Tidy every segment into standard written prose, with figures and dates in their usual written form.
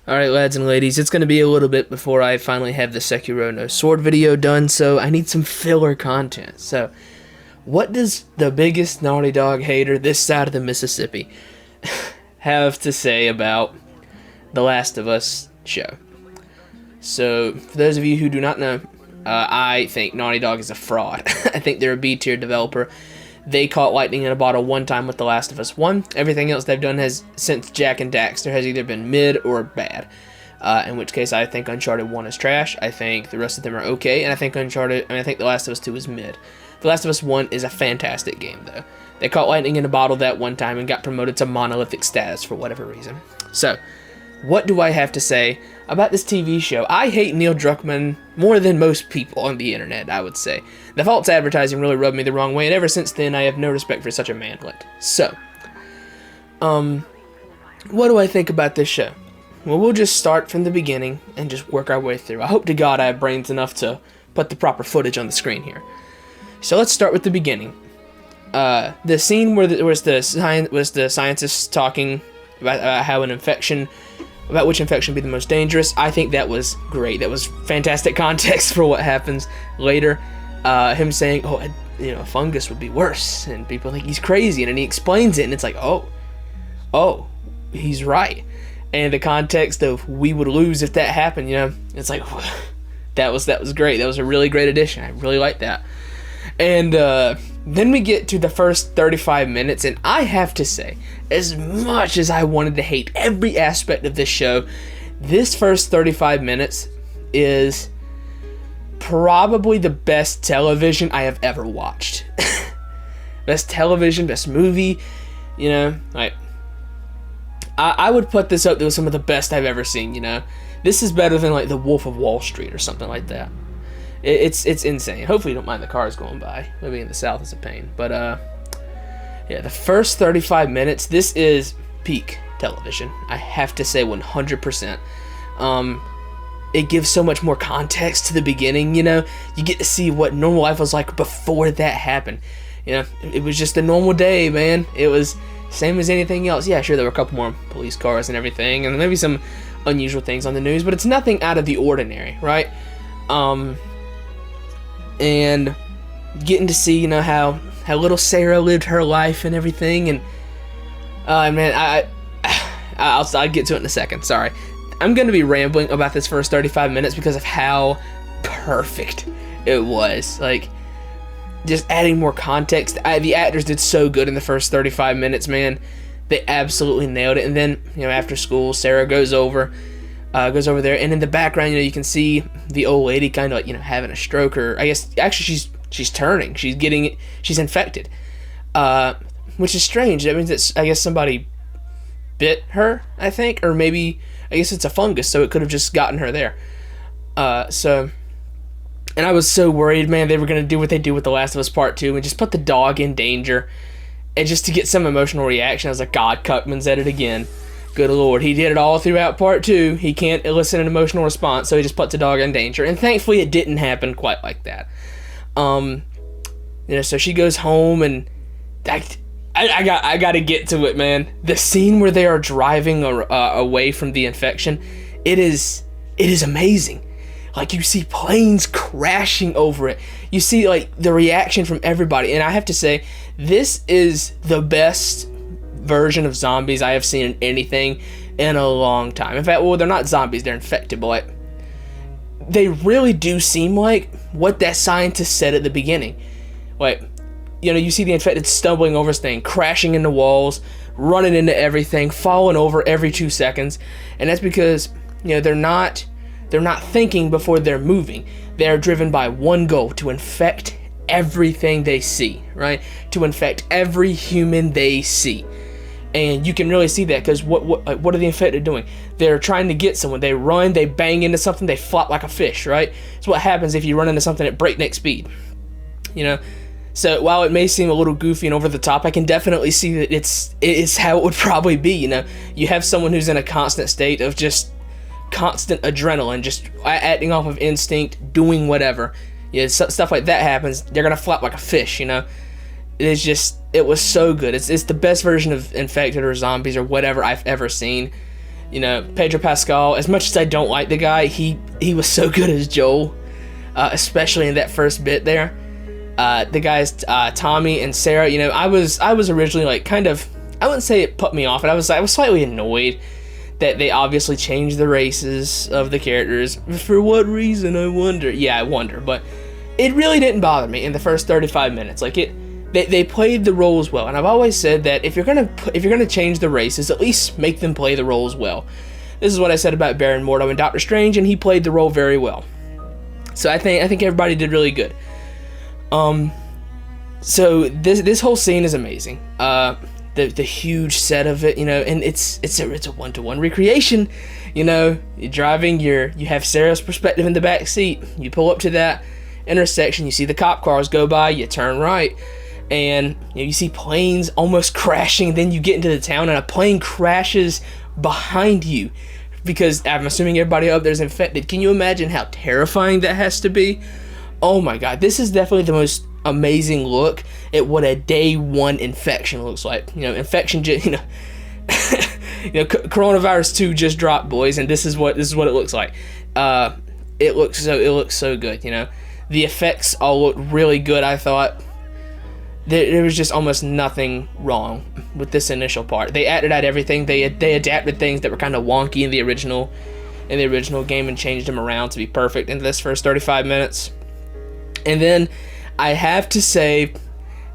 Alright, lads and ladies, it's going to be a little bit before I finally have the Sekiro No Sword video done, so I need some filler content. So, what does the biggest Naughty Dog hater this side of the Mississippi have to say about The Last of Us show? So, for those of you who do not know, I think Naughty Dog is a fraud. I think they're a B-tier developer. They caught lightning in a bottle one time with The Last of Us 1. Everything else they've done has, since Jak and Daxter, has either been mid or bad. In which case, I think Uncharted 1 is trash. I think the rest of them are okay. And I think I think The Last of Us 2 is mid. The Last of Us 1 is a fantastic game, though. They caught lightning in a bottle that one time and got promoted to monolithic status for whatever reason. So, what do I have to say about this TV show? I hate Neil Druckmann more than most people on the internet, I would say. The false advertising really rubbed me the wrong way, and ever since then, I have no respect for such a manlet. So, what do I think about this show? Well, we'll just start from the beginning and just work our way through. I hope to God I have brains enough to put the proper footage on the screen here. So let's start with the beginning. The scene where the scientists talking about how about which infection would be the most dangerous. I think that was great. That was fantastic context for what happens later. Him saying, a fungus would be worse, and people think he's crazy, and then he explains it, and it's like, oh, he's right. And the context of we would lose if that happened, it's like, that was great. That was a really great addition. I really liked that. And then we get to the first 35 minutes, and I have to say, as much as I wanted to hate every aspect of this show, this first 35 minutes is probably the best television I have ever watched. Best television, best movie, I would put this up to some of the best I've ever seen, This is better than, The Wolf of Wall Street or something like that. It's insane. Hopefully you don't mind the cars going by. Maybe in the South it's a pain. But, yeah, the first 35 minutes, this is peak television. I have to say 100%. It gives so much more context to the beginning, You get to see what normal life was like before that happened. It was just a normal day, man. It was same as anything else. Yeah, sure, there were a couple more police cars and everything, and maybe some unusual things on the news, but it's nothing out of the ordinary, right? And getting to see, how little Sarah lived her life and everything, and man, I'll get to it in a second. Sorry, I'm gonna be rambling about this first 35 minutes because of how perfect it was. Just adding more context. The actors did so good in the first 35 minutes, man. They absolutely nailed it. And then, after school, Sarah goes over there, and in the background, you can see the old lady kind of having a stroke, or I guess actually she's turning. She's infected, which is strange. That means I guess somebody bit her, I think, or maybe I guess it's a fungus, so it could have just gotten her there. And I was so worried, man, they were going to do what they do with The Last of Us Part 2 and just put the dog in danger. And just to get some emotional reaction, I was like, God, Cuckman's at it again. Good Lord. He did it all throughout Part 2. He can't elicit an emotional response, so he just puts the dog in danger. And thankfully, it didn't happen quite like that. So she goes home, and I got to get to it, man. The scene where they are driving away from the infection, it is amazing. You see planes crashing over it. You see, the reaction from everybody. And I have to say, this is the best version of zombies I have seen in anything in a long time. In fact, they're not zombies, they're infected, but, they really do seem like what that scientist said at the beginning. You see the infected stumbling over things, crashing into walls, running into everything, falling over every 2 seconds. And that's because, they're not thinking before they're moving. They're driven by one goal: to infect everything they see, right? To infect every human they see. And you can really see that because what are the infected doing? They're trying to get someone. They run, they bang into something, they flop like a fish, right? It's what happens if you run into something at breakneck speed. So while it may seem a little goofy and over the top, I can definitely see that it is how it would probably be. You have someone who's in a constant state of just constant adrenaline, just acting off of instinct, doing whatever. Stuff like that happens, they're gonna flop like a fish. It was so good. It's the best version of infected or zombies or whatever I've ever seen. You know, Pedro Pascal, as much as I don't like the guy, he was so good as Joel, especially in that first bit there. The guys, Tommy and Sarah, you know, I was originally like kind of, I wouldn't say it put me off, but I was slightly annoyed that they obviously changed the races of the characters. For what reason, I wonder. Yeah, I wonder, but it really didn't bother me in the first 35 minutes. Like they played the roles well, and I've always said that if you're gonna change the races, at least make them play the roles well. This is what I said about Baron Mordo and Doctor Strange, and he played the role very well. So I think everybody did really good. So this whole scene is amazing. The huge set of it, you know, and it's a one-to-one recreation. You know, you're driving, you have Sarah's perspective in the back seat. You pull up to that intersection, you see the cop cars go by, you turn right, and you know, you see planes almost crashing. Then you get into the town, and a plane crashes behind you because I'm assuming everybody up there is infected. Can you imagine how terrifying that has to be? Oh my god, this is definitely the most amazing look at what a day one infection looks like. You know, infection, you know, coronavirus 2 just dropped, boys, and this is what it looks like. It looks so good. You know, the effects all look really good. I thought there was just almost nothing wrong with this initial part. They added out everything. They adapted things that were kind of wonky in the original game and changed them around to be perfect in this first 35 minutes. And then I have to say,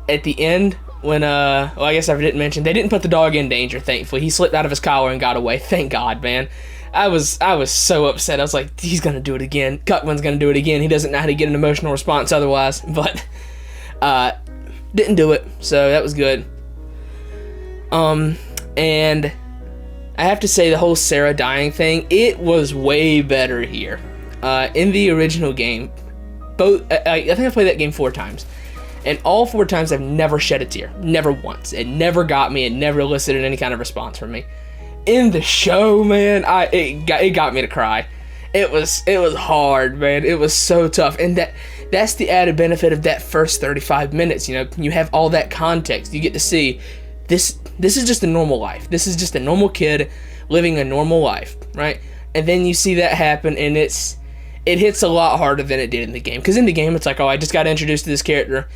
at the end, when well, I guess I didn't mention, they didn't put the dog in danger, thankfully. He slipped out of his collar and got away. Thank God, man. I was so upset. I was like, he's gonna do it again. Cuckman's gonna do it again. He doesn't know how to get an emotional response otherwise. But didn't do it, so that was good. And I have to say, the whole Sarah dying thing, it was way better here. In the original game, I think I played that game 4 times, and all 4 times I've never shed a tear, never once. It never got me. It never elicited any kind of response from me. In the show, man, it got me to cry. It was hard, man. It was so tough, and that's the added benefit of that first 35 minutes. You know, you have all that context. You get to see this is just a normal life. This is just a normal kid living a normal life, right? And then you see that happen, and it hits a lot harder than it did in the game. Because in the game, it's like, oh, I just got introduced to this character,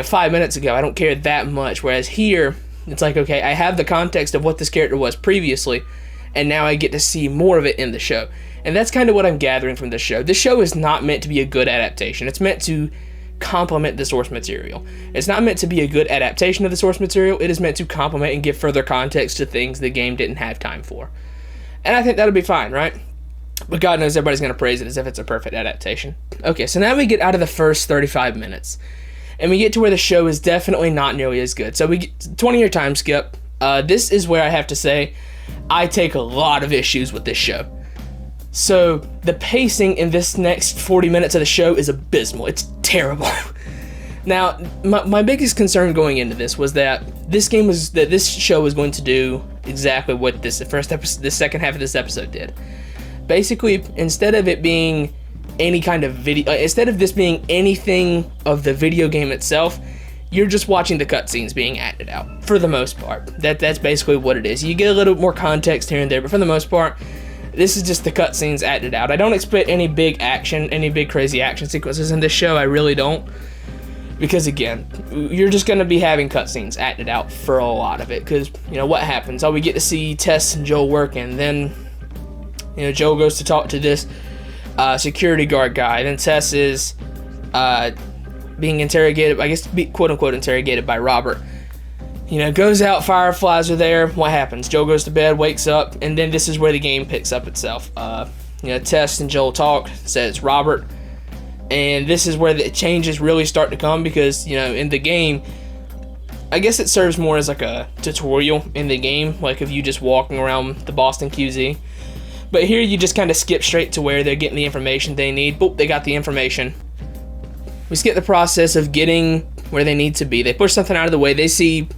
5 minutes ago. I don't care that much. Whereas here, it's like, okay, I have the context of what this character was previously, and now I get to see more of it in the show. And that's kind of what I'm gathering from this show. This show is not meant to be a good adaptation. It's meant to complement the source material. It's not meant to be a good adaptation of the source material. It is meant to complement and give further context to things the game didn't have time for. And I think that'll be fine, right? But God knows everybody's going to praise it as if it's a perfect adaptation. Okay, so now we get out of the first 35 minutes. And we get to where the show is definitely not nearly as good. So we get 20-year time skip. This is where I have to say I take a lot of issues with this show. So the pacing in this next 40 minutes of the show is abysmal. It's terrible. Now, my biggest concern going into this was that this show was going to do exactly what the second half of this episode did. Basically, instead of it being any kind of video, instead of this being anything of the video game itself, you're just watching the cutscenes being acted out, for the most part. That's basically what it is. You get a little more context here and there, but for the most part, this is just the cutscenes acted out. I don't expect any big crazy action sequences in this show. I really don't. Because again, you're just going to be having cutscenes acted out for a lot of it. Because, what happens? We get to see Tess and Joel working. Then, Joel goes to talk to this security guard guy. Then Tess is being interrogated, I guess, quote-unquote interrogated by Robert. Goes out, fireflies are there. What happens? Joel goes to bed, wakes up, and then this is where the game picks up itself. Tess and Joel talk, says Robert, and this is where the changes really start to come because, in the game, I guess it serves more as like a tutorial in the game, like of you just walking around the Boston QZ. But here you just kind of skip straight to where they're getting the information they need. Boop, they got the information. We skip the process of getting where they need to be. They push something out of the way. They see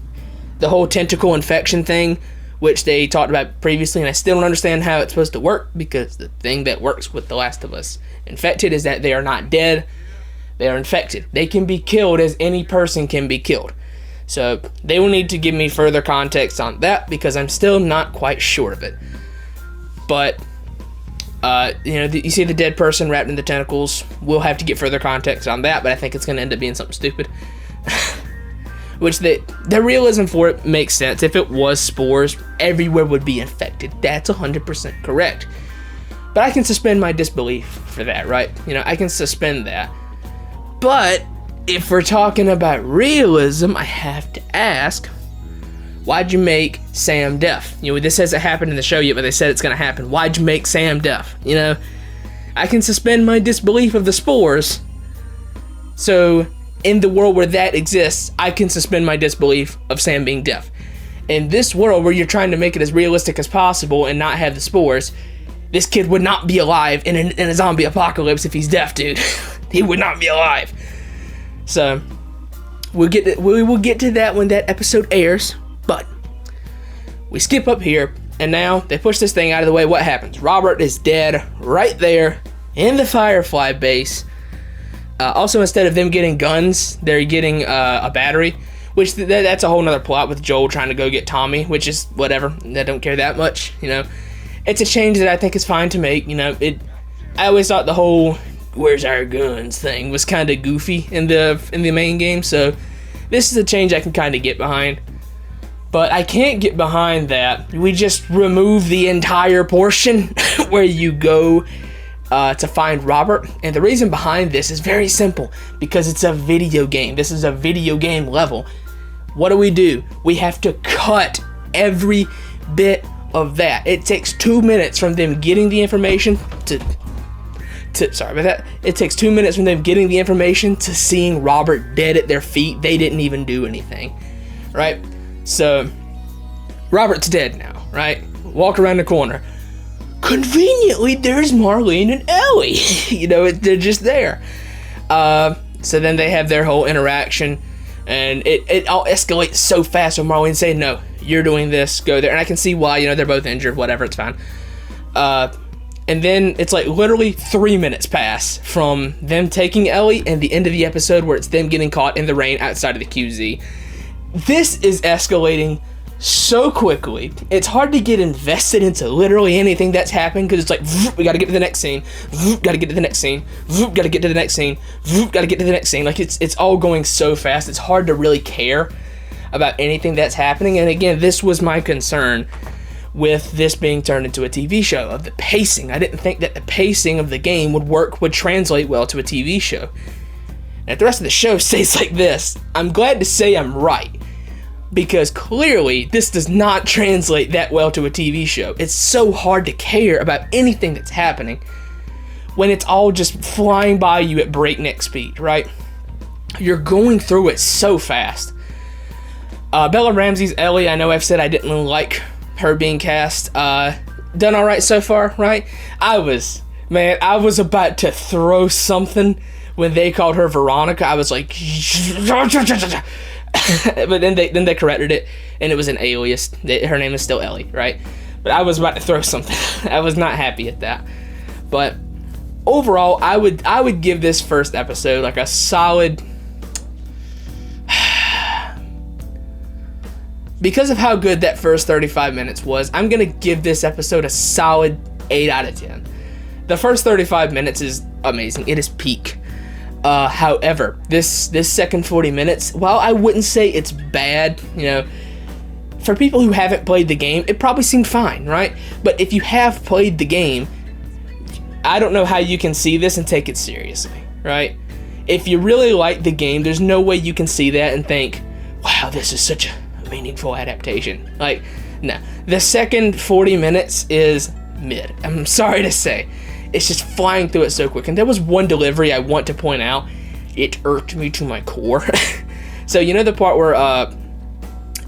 the whole tentacle infection thing, which they talked about previously, and I still don't understand how it's supposed to work, because the thing that works with The Last of Us Infected is that they are not dead, they are infected. They can be killed as any person can be killed. So they will need to give me further context on that, because I'm still not quite sure of it. But you see the dead person wrapped in the tentacles. We'll have to get further context on that, but I think it's going to end up being something stupid. Which the realism for it makes sense. If it was spores, everywhere would be infected. That's 100% correct. But I can suspend my disbelief for that, right? I can suspend that. But if we're talking about realism, I have to ask, why'd you make Sam deaf? This hasn't happened in the show yet, but they said it's going to happen. Why'd you make Sam deaf? I can suspend my disbelief of the spores. So, in the world where that exists, I can suspend my disbelief of Sam being deaf. In this world where you're trying to make it as realistic as possible and not have the spores, this kid would not be alive in a zombie apocalypse if he's deaf, dude. He would not be alive. So, we will get to that when that episode airs. But we skip up here, and now they push this thing out of the way. What happens? Robert is dead right there in the Firefly base. Also, instead of them getting guns, they're getting a battery, which that's a whole nother plot with Joel trying to go get Tommy, which is whatever. I don't care that much, It's a change that I think is fine to make, I always thought the whole "where's our guns" thing was kind of goofy in the main game, so this is a change I can kind of get behind. But I can't get behind that we just remove the entire portion where you go to find Robert. And the reason behind this is very simple, because it's a video game. This is a video game level. What do? We have to cut every bit of that. It takes 2 minutes from them getting the information sorry about that. It takes 2 minutes from them getting the information to seeing Robert dead at their feet. They didn't even do anything, right? So, Robert's dead now, right? Walk around the corner. Conveniently, there's Marlene and Ellie. They're just there. So then they have their whole interaction, and it all escalates so fast with Marlene saying, "No, you're doing this, go there." And I can see why, they're both injured, whatever, it's fine. And then it's like literally 3 minutes pass from them taking Ellie and the end of the episode where it's them getting caught in the rain outside of the QZ. This is escalating so quickly. It's hard to get invested into literally anything that's happened, because it's like, we gotta get to the next scene, gotta get to the next scene, gotta get to the next scene, gotta get to the next scene. Like, it's all going so fast, it's hard to really care about anything that's happening. And again, this was my concern with this being turned into a TV show, of the pacing. I didn't think that the pacing of the game would translate well to a TV show. And if the rest of the show stays like this, I'm glad to say I'm right, because clearly this does not translate that well to a TV show. It's so hard to care about anything that's happening when it's all just flying by you at breakneck speed, right? You're going through it so fast. Bella Ramsey's Ellie, I know I've said I didn't really like her being cast. Done all right so far, right? I was about to throw something when they called her Veronica. I was like, but then they corrected it, and it was an alias. Her name is still Ellie, right? But I was about to throw something. I was not happy at that. But overall, I would give this first episode like a solid. Because of how good that first 35 minutes was, I'm going to give this episode a solid 8 out of 10. The first 35 minutes is amazing. It is peak. However, this second 40 minutes, while I wouldn't say it's bad, for people who haven't played the game, it probably seemed fine, right? But if you have played the game, I don't know how you can see this and take it seriously, right? If you really like the game, there's no way you can see that and think, wow, this is such a meaningful adaptation. Like, no. The second 40 minutes is mid. I'm sorry to say. It's just flying through it so quick. And there was one delivery I want to point out. It irked me to my core. So, the part where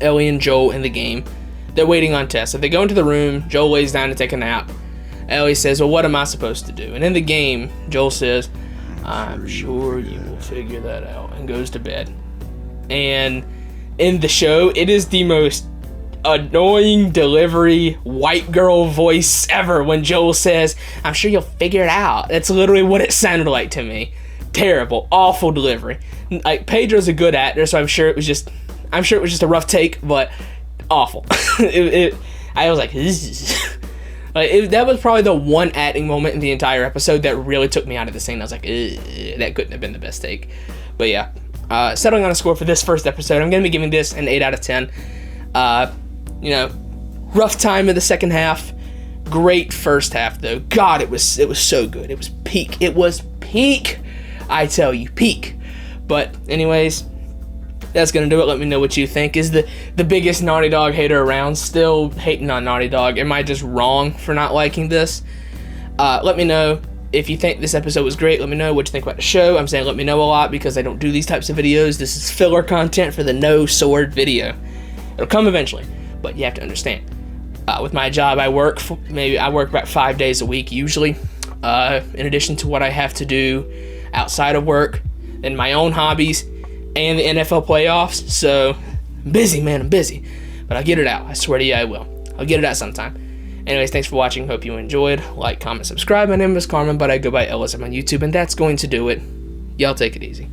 Ellie and Joel in the game, they're waiting on Tessa. They go into the room. Joel lays down to take a nap. Ellie says, well, what am I supposed to do? And in the game, Joel says, I'm sure you will figure that out, and goes to bed. And in the show, it is the most annoying delivery white girl voice ever when Joel says, I'm sure you'll figure it out. That's literally what it sounded like to me. Terrible, awful delivery. Like, Pedro's a good actor, so I'm sure it was just a rough take, but awful. I was like, Like, that was probably the one acting moment in the entire episode that really took me out of the scene. I was like, that couldn't have been the best take. But yeah, settling on a score for this first episode, I'm going to be giving this an 8 out of 10. Rough time in the second half. Great first half, though. God, it was so good. It was peak. It was peak. I tell you, peak. But anyways, that's going to do it. Let me know what you think. Is the biggest Naughty Dog hater around still hating on Naughty Dog? Am I just wrong for not liking this? Let me know if you think this episode was great. Let me know what you think about the show. I'm saying let me know a lot because I don't do these types of videos. This is filler content for the No Sword video. It'll come eventually, but you have to understand. With my job, I work about 5 days a week usually, in addition to what I have to do outside of work and my own hobbies and the NFL playoffs. So I'm busy, man. I'm busy, but I'll get it out. I swear to you, I will. I'll get it out sometime. Anyways, thanks for watching. Hope you enjoyed. Like, comment, subscribe. My name is Carmen, but I go by Ellis on YouTube, and that's going to do it. Y'all take it easy.